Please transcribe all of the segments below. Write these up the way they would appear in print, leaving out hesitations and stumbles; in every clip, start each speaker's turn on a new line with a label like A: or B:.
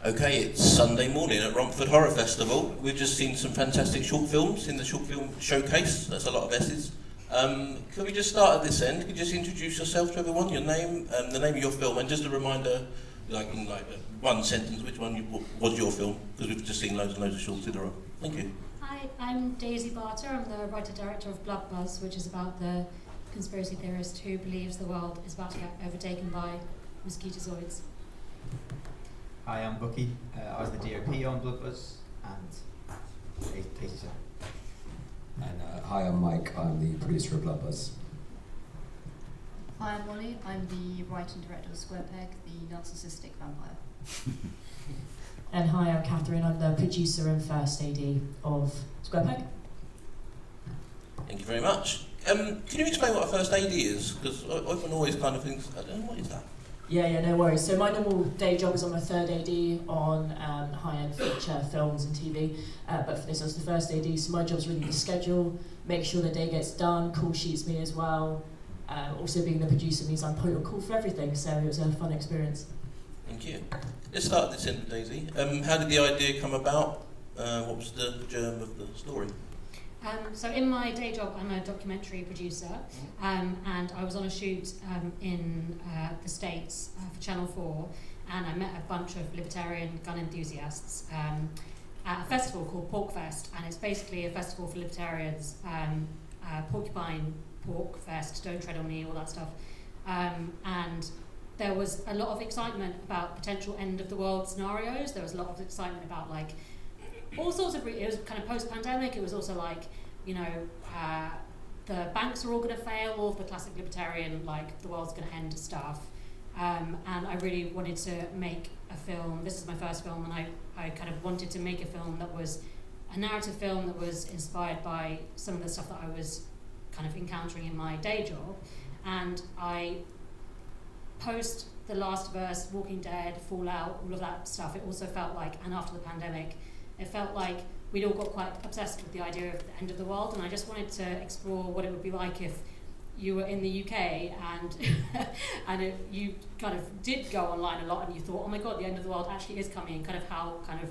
A: Okay, it's Sunday morning at Romford Horror Festival. We've just seen some fantastic short films in the short film showcase. That's a lot of S's. Can we just start at this end? Could you just introduce yourself to everyone, your name, the name of your film, and just a reminder, in one sentence, which one was your film? Because we've just seen loads and loads of shorts in a row. Thank you.
B: Hi, I'm Daisy Bata. I'm the writer-director of Bloodbuzz, which is about the conspiracy theorist who believes the world is about to get overtaken by mosquitozoids.
C: Hi, I'm Bucky. I was the DOP on Bloodbuzz, and Casey.
D: And hi, I'm Mike. I'm the producer of Bloodbuzz.
E: Hi, I'm Molly. I'm the writer and director of Square Peg, the narcissistic vampire.
F: And hi, I'm Katherine. I'm the producer and first AD of Square Peg.
A: Thank you very much. Can you explain what a first AD is? Because Open always kind of thinks, I don't know, what is that?
F: Yeah, no worries. So my normal day job is I'm a third AD on high-end feature films and TV, but for this I was the first AD, so my job's really to schedule, make sure the day gets done, call sheets me as well. Also being the producer means I'm point of call for everything, so it was a fun experience.
A: Thank you. Let's start at this end, Daisy. How did the idea come about? What was the germ of the story?
B: So in my day job, I'm a documentary producer, and I was on a shoot in the States for Channel 4, and I met a bunch of libertarian gun enthusiasts at a festival called Pork Fest, and it's basically a festival for libertarians, porcupine, pork fest, don't tread on me, all that stuff. And there was a lot of excitement about potential end of the world scenarios. There was a lot of excitement about all sorts of, it was kind of post-pandemic, it was also the banks are all going to fail, all of the classic libertarian, the world's going to end stuff. And I really wanted to make a film, this is my first film, and I kind of wanted to make a film that was a narrative film that was inspired by some of the stuff that I was kind of encountering in my day job. And I, post The Last of Us, Walking Dead, Fallout, all of that stuff, it also felt like, and after the pandemic, it felt like we'd all got quite obsessed with the idea of the end of the world, and I just wanted to explore what it would be like if you were in the UK and you kind of did go online a lot and you thought, oh my god, the end of the world actually is coming, and kind of how kind of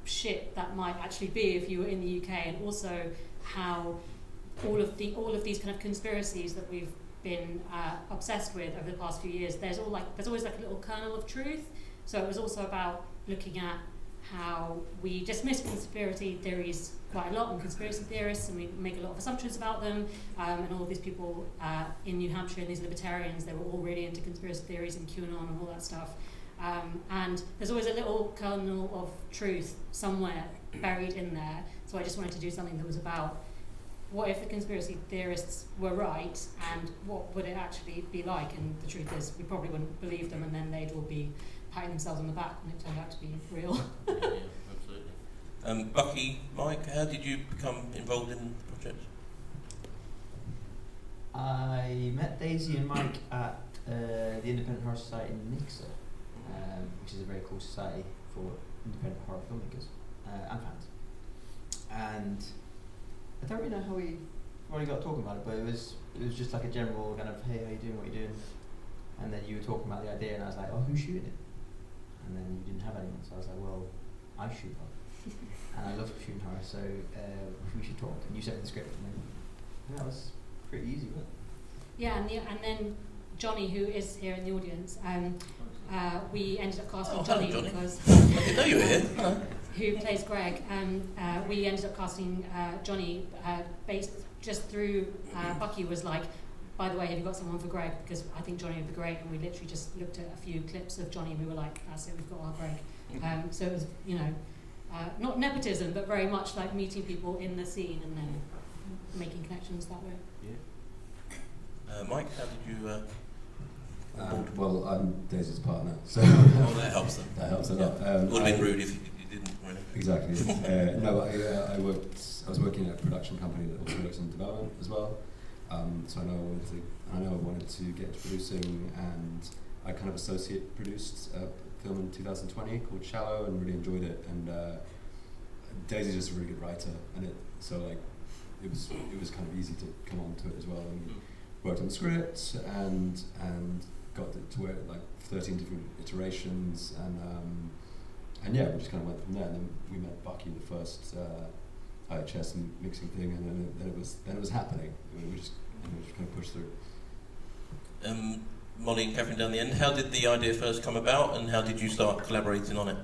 B: shit that might actually be if you were in the UK, and also how all of these kind of conspiracies that we've been obsessed with over the past few years, there's always a little kernel of truth. So it was also about looking at how we dismiss conspiracy theories quite a lot, and conspiracy theorists, and we make a lot of assumptions about them, and all of these people in New Hampshire, these libertarians, they were all really into conspiracy theories and QAnon and all that stuff. And there's always a little kernel of truth somewhere buried in there. So I just wanted to do something that was about what if the conspiracy theorists were right, and what would it actually be like? And the truth is, we probably wouldn't believe them, and then they'd all be patting themselves on the back when it turned out to be real.
A: Yeah, absolutely. Bucky, Mike, how did you become involved in the project?
C: I met Daisy and Mike at the Independent Horror Society in Nixa, which is a very cool society for independent horror filmmakers and fans. And I don't really know how we already got talking about it, but it was just like a general kind of, hey, how you doing, what you doing? And then you were talking about the idea, and I was like, oh, who's shooting it? And then you didn't have anyone, so I was like, well, I shoot horror. And I love shooting horror, so we should talk. And you sent me the script, and then that was pretty easy, wasn't it?
B: Yeah, and then Johnny, who is here in the audience, we ended up casting Johnny because
A: I didn't know you were here.
B: who plays Greg. We ended up casting Johnny based just through Bucky was like, by the way, have you got someone for Greg? Because I think Johnny would be great, and we literally just looked at a few clips of Johnny and we were like, that's it, we've got our Greg. So it was, not nepotism, but very much like meeting people in the scene and then making connections that way.
A: Yeah. Mike, how did you...
D: Well, I'm Daisy's partner, so
A: well, that helps them.
D: that helps a lot.
A: It would have been rude if you didn't. Really.
D: Exactly. No, I was working at a production company that also works in development as well. So I know I wanted to get into producing, and I kind of associate produced a film in 2020 called Shallow, and really enjoyed it. And Daisy's just a really good writer, and it was kind of easy to come on to it as well. And we worked on the script and got to where like 13 different iterations, and yeah, we just kind of went from there. And then we met Bucky, the first IHS mixing thing, and then it was happening. We just kind of pushed through.
A: Molly and Catherine down the end. How did the idea first come about, and how did you start collaborating on it?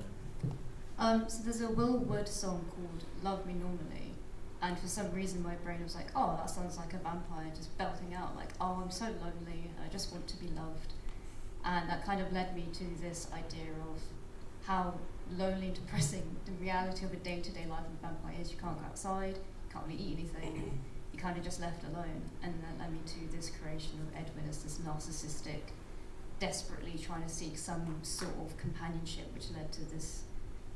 E: So there's a Will Wood song called "Love Me Normally," and for some reason my brain was like, "Oh, that sounds like a vampire just belting out like, oh, I'm so lonely, I just want to be loved," and that kind of led me to this idea of how lonely and depressing the reality of a day-to-day life of a vampire is. You can't go outside, you can't really eat anything. You're kind of just left alone, and that led me to this creation of Edwin as this narcissistic, desperately trying to seek some sort of companionship, which led to this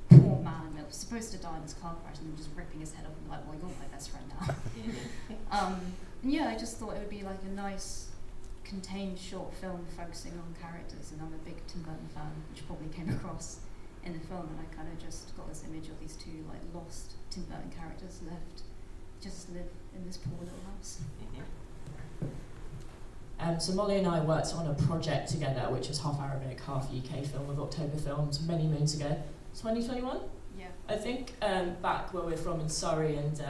E: poor man that was supposed to die in this car crash, and then just ripping his head off and like, well, you're my best friend now. And yeah, I just thought it would be like a nice, contained short film focusing on characters, and I'm a big Tim Burton fan, which probably came across in the film, and I kind of just got this image of these two like lost Tim Burton characters left just live in this poor little house.
F: So Molly and I worked on a project together, which was Half Arabic, Half UK film with October Films many moons ago. 2021?
E: Yeah.
F: I think back where we're from in Surrey, and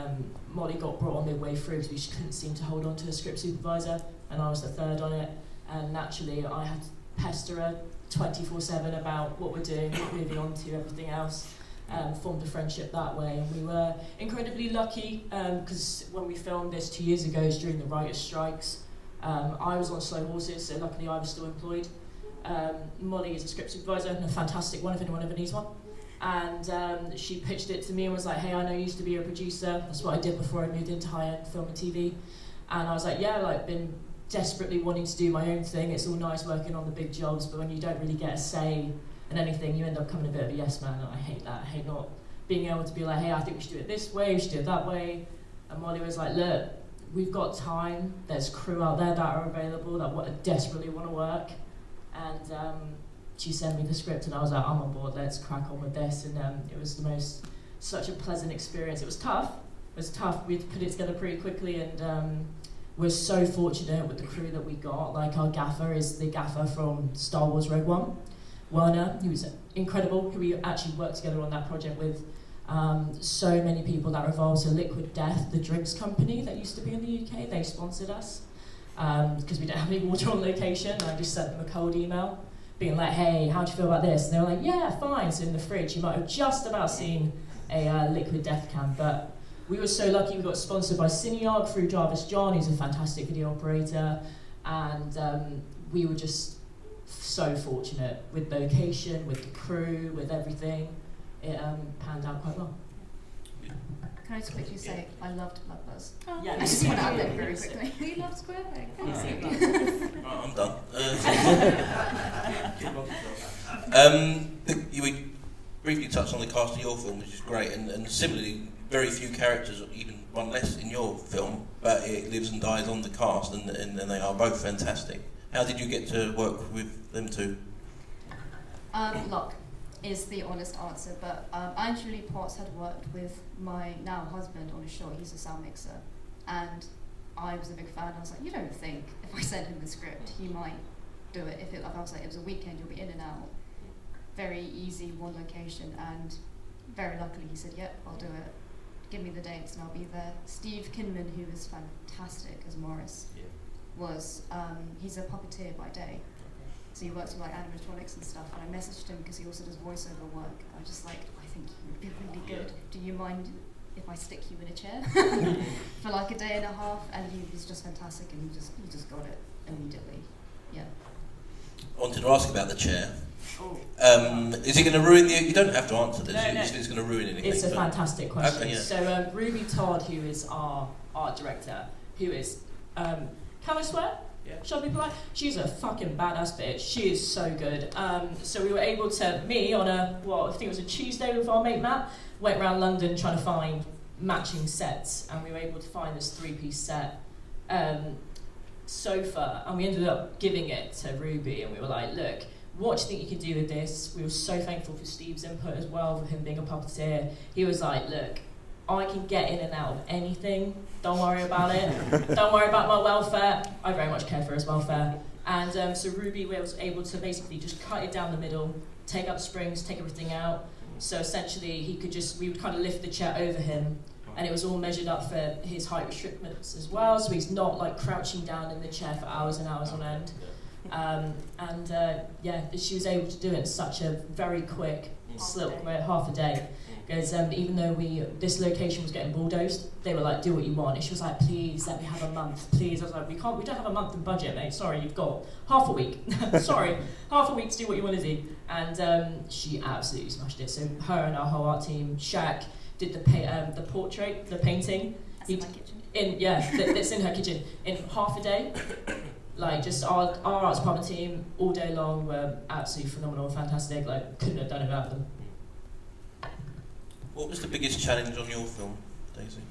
F: Molly got brought on midway through because we just couldn't seem to hold on to a script supervisor, and I was the third on it, and naturally I had to pester her 24/7 about what we're doing, moving on to everything else. Formed a friendship that way, and we were incredibly lucky because when we filmed this 2 years ago, it was during the writers' strikes. I was on Slow Horses, so luckily I was still employed. Molly is a script supervisor, and a fantastic one if anyone ever needs one. And she pitched it to me and was like, hey, I know you used to be a producer. That's what I did before I moved into high-end film and TV. And I was like, yeah, like been desperately wanting to do my own thing. It's all nice working on the big jobs, but when you don't really get a say in anything, you end up becoming a bit of a yes man, and I hate that. I hate not being able to be like, hey, I think we should do it this way, we should do it that way. And Molly was like, look, we've got time, there's crew out there that are available that desperately want to work. And she sent me the script, and I was like, I'm on board, let's crack on with this. And it was such a pleasant experience. It was tough, we had to put it together pretty quickly, and we're so fortunate with the crew that we got. Like, our gaffer is the gaffer from Star Wars Rogue One, Werner, who was incredible, who we actually worked together on that project with. So many people that were involved. So Liquid Death, the drinks company that used to be in the UK, they sponsored us because we don't have any water on location. I just sent them a cold email being like, hey, how do you feel about this? And they were like, yeah, fine. So in the fridge, you might have just about seen a Liquid Death can. But we were so lucky, we got sponsored by Cinearg through Jarvis John, who's a fantastic video operator. And we were just so fortunate with location, with the crew, with everything. It panned out quite well.
E: Can I just quickly say, I loved Bloodbuzz.
B: Oh,
F: Yeah,
E: I just want to add that very quickly.
B: We love Square Peg.
A: Right, I'm done. We briefly touched on the cast of your film, which is great, and similarly, very few characters, even one less in your film, but it lives and dies on the cast, and they are both fantastic. How did you get to work with them two?
E: Luck is the honest answer, but Julie Potts had worked with my now husband on a show. He's a sound mixer, and I was a big fan. I was like, you don't think if I sent him the script, he might do it? If I was like, it was a weekend, you'll be in and out, very easy, one location, and very luckily he said, yep, I'll do it. Give me the dates and I'll be there. Steve Kinman, who was fantastic as Morris, was he's a puppeteer by day. So he works with like animatronics and stuff, and I messaged him because he also does voiceover work. I was just like, I think you would be really good. Do you mind if I stick you in a chair for like a day and a half? And he was just fantastic, and he just got it immediately. Yeah.
A: I wanted to ask about the chair. Is it going to ruin you don't have to answer this.
F: No.
A: It's going to ruin anything.
F: It's a fantastic question.
A: Okay, yeah.
F: So Ruby Todd, who is our art director, who is, can I swear?
A: Yeah.
F: Shall I be polite? She's a fucking badass bitch. She is so good. So we were able to, me on I think it was a Tuesday with our mate Matt, went around London trying to find matching sets, and we were able to find this 3-piece set sofa, and we ended up giving it to Ruby, and we were like, look, what do you think you could do with this? We were so thankful for Steve's input as well, for him being a puppeteer. He was like, look, I can get in and out of anything. Don't worry about it. Don't worry about my welfare. I very much care for his welfare. And so Ruby was able to basically just cut it down the middle, take out the springs, take everything out. So essentially we would kind of lift the chair over him, and it was all measured up for his height restrictions as well, so he's not like crouching down in the chair for hours and hours on end. She was able to do it in such a very quick, half a day. Because even though this location was getting bulldozed, they were like, do what you want. And she was like, please let me have a month, please. I was like, we don't have a month in budget, mate. Sorry, you've got half a week. Sorry, half a week to do what you want to do. And she absolutely smashed it. So her and our whole art team, Shaq, did the portrait, the painting.
E: That's in my kitchen.
F: That's in her kitchen in half a day. Like, just our arts department team all day long were absolutely phenomenal, fantastic. Like, couldn't have done it without them.
A: What was the biggest challenge on your film, Daisy?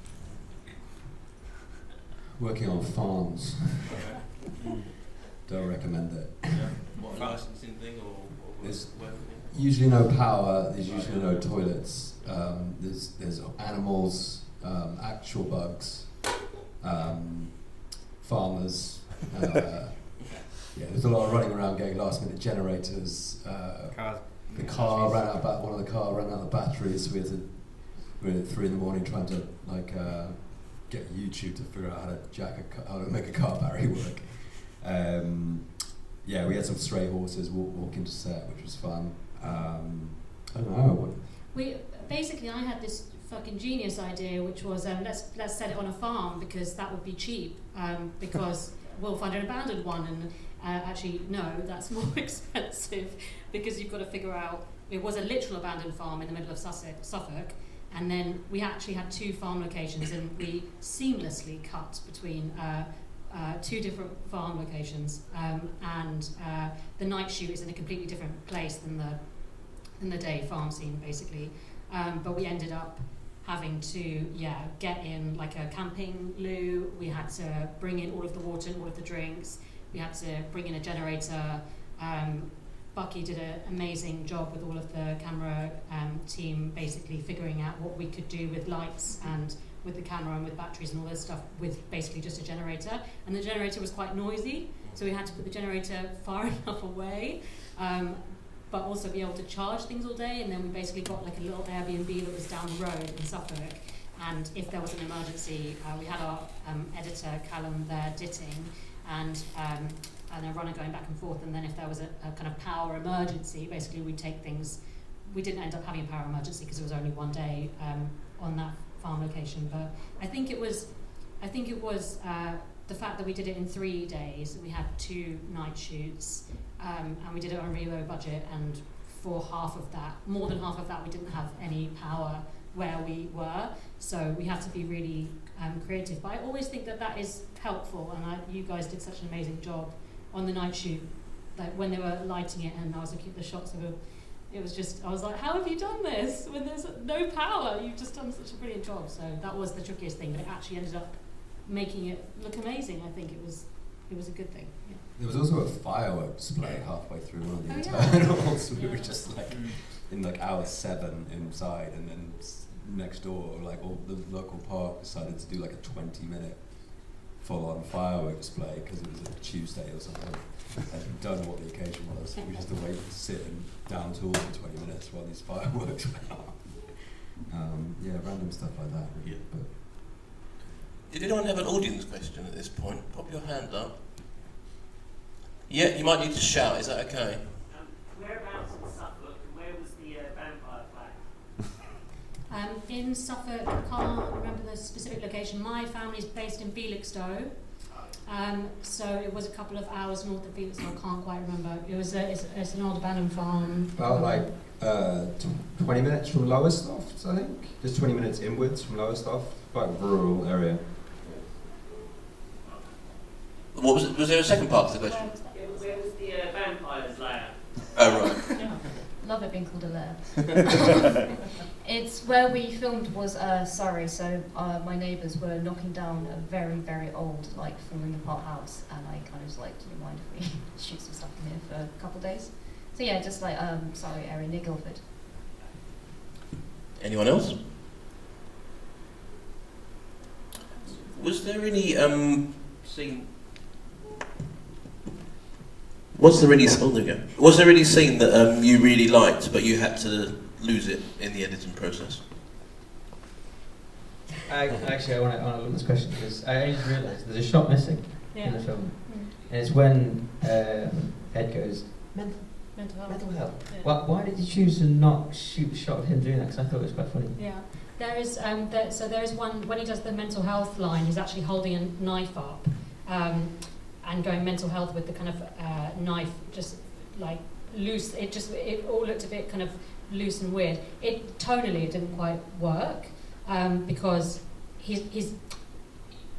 D: Working on farms. Don't recommend it.
A: What, a licensing thing or
D: There's
A: where?
D: usually no power, there's usually no toilets, there's animals, actual bugs, farmers, there's a lot of running around getting last minute generators. The car ran out, one of the car ran out of batteries, so we had to, we were at 3 a.m. trying to get YouTube to figure out how to make a car battery work. We had some stray horses walk into set, which was fun. I don't know.
B: I had this fucking genius idea, which was let's set it on a farm because that would be cheap. Because we'll find an abandoned one, and actually no, that's more expensive because you've got to figure out. It was a literal abandoned farm in the middle of Suffolk, and then we actually had 2 farm locations, and we seamlessly cut between 2 different farm locations, and the night shoot is in a completely different place than the day farm scene, basically. But we ended up having to get in like a camping loo. We had to bring in all of the water and all of the drinks. We had to bring in a generator. Bucky did an amazing job with all of the camera team, basically figuring out what we could do with lights and with the camera and with batteries and all this stuff with basically just a generator. And the generator was quite noisy, so we had to put the generator far enough away, but also be able to charge things all day. And then we basically got like a little Airbnb that was down the road in Suffolk. And if there was an emergency, we had our editor, Callum, there ditting, and a runner going back and forth. And then if there was a kind of power emergency, basically we'd take things. We didn't end up having a power emergency because it was only one day on that farm location. But I think it was the fact that we did it in 3 days. We had 2 night shoots, and we did it on a really low budget. And for more than half of that, we didn't have any power where we were. So we had to be really creative. But I always think that is helpful, and you guys did such an amazing job on the night shoot. Like when they were lighting it, and I was looking at the shots of it. It was just, I was like, how have you done this when there's no power? You've just done such a brilliant job. So that was the trickiest thing, but it actually ended up making it look amazing. I think it was a good thing. Yeah.
D: There was also a fireworks display halfway through one of the internals. We were just like in like hour 7 inside, and then next door, like all the local park decided to do like a 20-minute full-on fireworks display because it was a Tuesday or something. And done what the occasion was. We just had to wait to sit and down tools for 20 minutes while these fireworks went on. Random stuff like that.
A: Yeah.
D: But
A: did anyone have an audience question at this point? Pop your hand up. Yeah, you might need to shout. Is that okay?
G: Whereabouts in Suffolk? Where was the vampire flag?
B: In Suffolk, I can't remember the specific location. My family's based in Felixstowe. So it was a couple of hours north of Felixstowe. I can't quite remember. It's an old abandoned farm.
C: About like 20 minutes from Lowestoft, I think. Just 20 minutes inwards from Lowestoft. Quite a rural area.
A: What was it? Was there a second part to the question?
G: Where was the vampire's lair?
A: Oh, right.
E: Love it being called a lair. It's where we filmed was Surrey, so my neighbours were knocking down a very, very old, like, falling apart house, and I kind of was like, do you mind if we shoot some stuff in here for a couple of days? So yeah, just like Surrey area near Guildford.
A: Anyone else? Was there any scene? Was there any? Oh, there we go. Was there any scene that you really liked, but you had to lose it in the editing process?
C: Actually, I want to look at this question because I just realised there's a shot missing in the film, and it's when Ed goes mental health.
B: Yeah.
C: Why did you choose to not shoot a shot of him doing that? Because I thought it was quite funny.
B: Yeah, there is. So there is one when he does the mental health line. He's actually holding a knife up, and going mental health with the kind of knife just like loose. It all looked a bit kind of loose and weird. Tonally it didn't quite work because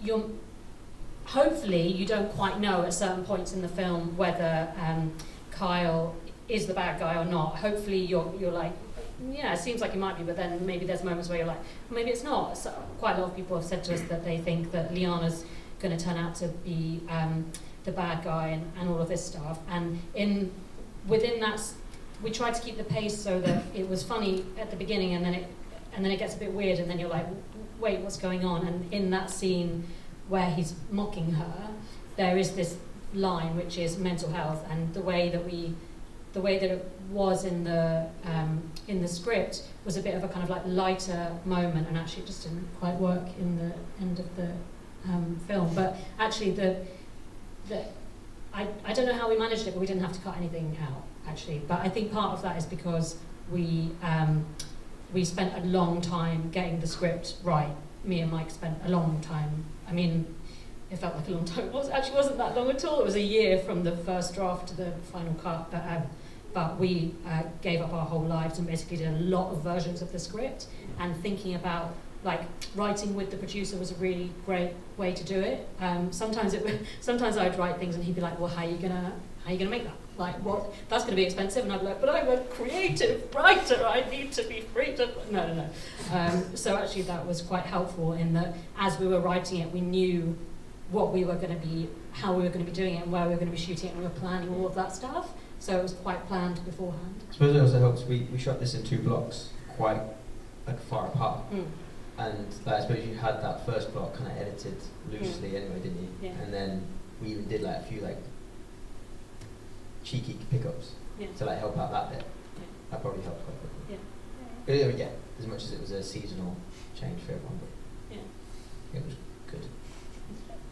B: you're hopefully you don't quite know at certain points in the film whether Kyle is the bad guy or not. Hopefully you're like, yeah, it seems like he might be, but then maybe there's moments where you're like, maybe it's not. So quite a lot of people have said to us that they think that Liana's going to turn out to be the bad guy and all of this stuff. And within that, we tried to keep the pace so that it was funny at the beginning, and then it gets a bit weird, and then you're like, wait, what's going on? And in that scene where he's mocking her, there is this line which is mental health, and the way that it was in the script was a bit of a kind of like lighter moment, and actually it just didn't quite work in the end of the film. But actually I don't know how we managed it, but we didn't have to cut anything out actually. But I think part of that is because we spent a long time getting the script right. Me and Mike spent a long time. I mean, it felt like a long time. It actually wasn't that long at all. It was a year from the first draft to the final cut. But we gave up our whole lives and basically did a lot of versions of the script. And thinking about like writing with the producer was a really great way to do it. Sometimes I'd write things and he'd be like, "Well, how are you gonna make that? Like, what? That's gonna be expensive." And I'd be like, "But I'm a creative writer. I need to be free to." No. So actually, that was quite helpful in that as we were writing it, we knew what we were going to be, how we were going to be doing it, and where we were going to be shooting it, and we were planning all of that stuff. So it was quite planned beforehand.
C: I suppose it also helps. We shot this in 2 blocks, quite like far apart. And I suppose you had that first block kind of edited loosely anyway, didn't you?
B: Yeah.
C: And then we even did like a few like cheeky pickups to like help out that bit.
B: Yeah.
C: That probably helped quite quickly.
B: Yeah.
C: But yeah, as much as it was a seasonal change for everyone, but it was good.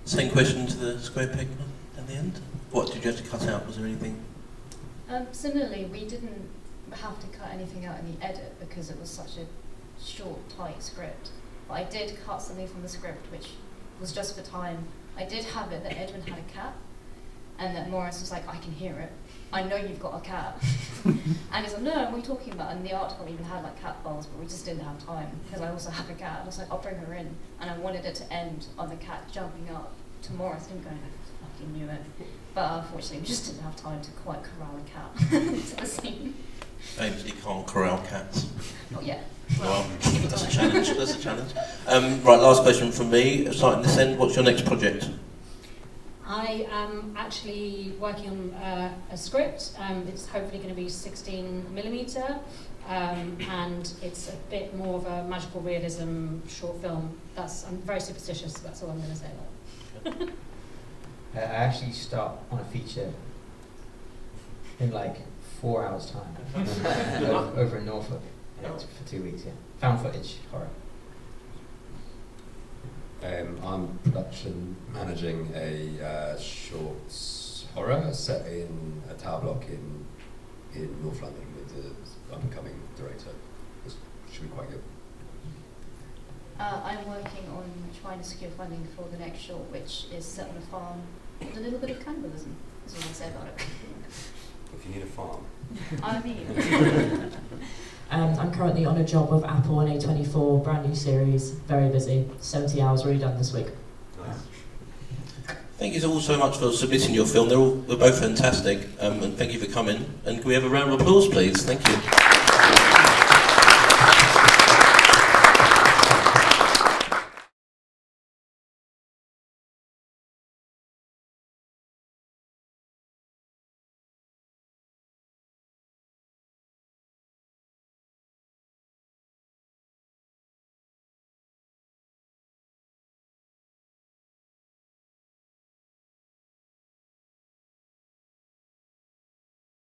A: Same question to the square peg at the end. What did you have to cut out? Was there anything?
E: Similarly, we didn't have to cut anything out in the edit because it was such a short, tight script. But I did cut something from the script which was just for time. I did have it that Edwin had a cat, and that Morris was like, "I can hear it. I know you've got a cat." And he's like, "No, what are you talking about?" And the article even had like cat balls, but we just didn't have time because I also have a cat. I was like, "I'll bring her in," and I wanted it to end on the cat jumping up to Morris and going, "I fucking knew it." But unfortunately, we just didn't have time to quite corral a cat into the scene.
A: Famously can't corral cats.
E: Not yet.
A: Well, that's a challenge. That's a challenge. Right, last question from me. Starting this end, what's your next project?
B: I am actually working on a script. It's hopefully going to be 16mm, and it's a bit more of a magical realism short film. I'm very superstitious. That's all I'm going to say about it.
C: I actually start on a feature in like 4 hours time over in Norfolk. It's for 2 weeks. Found footage horror.
D: I'm production managing a short horror set in a tower block in North London with the up-and-coming director. This should be quite good.
E: I'm working on trying to secure funding for the next short, which is set on a farm with a little bit of cannibalism. That's all I'll say about it.
D: If you need a farm.
E: I mean.
F: I'm currently on a job with Apple on A24, brand new series, very busy. 70 hours already done this week.
D: Nice.
A: Thank you all so much for submitting your film. They're both fantastic, and thank you for coming. And can we have a round of applause, please? Thank you.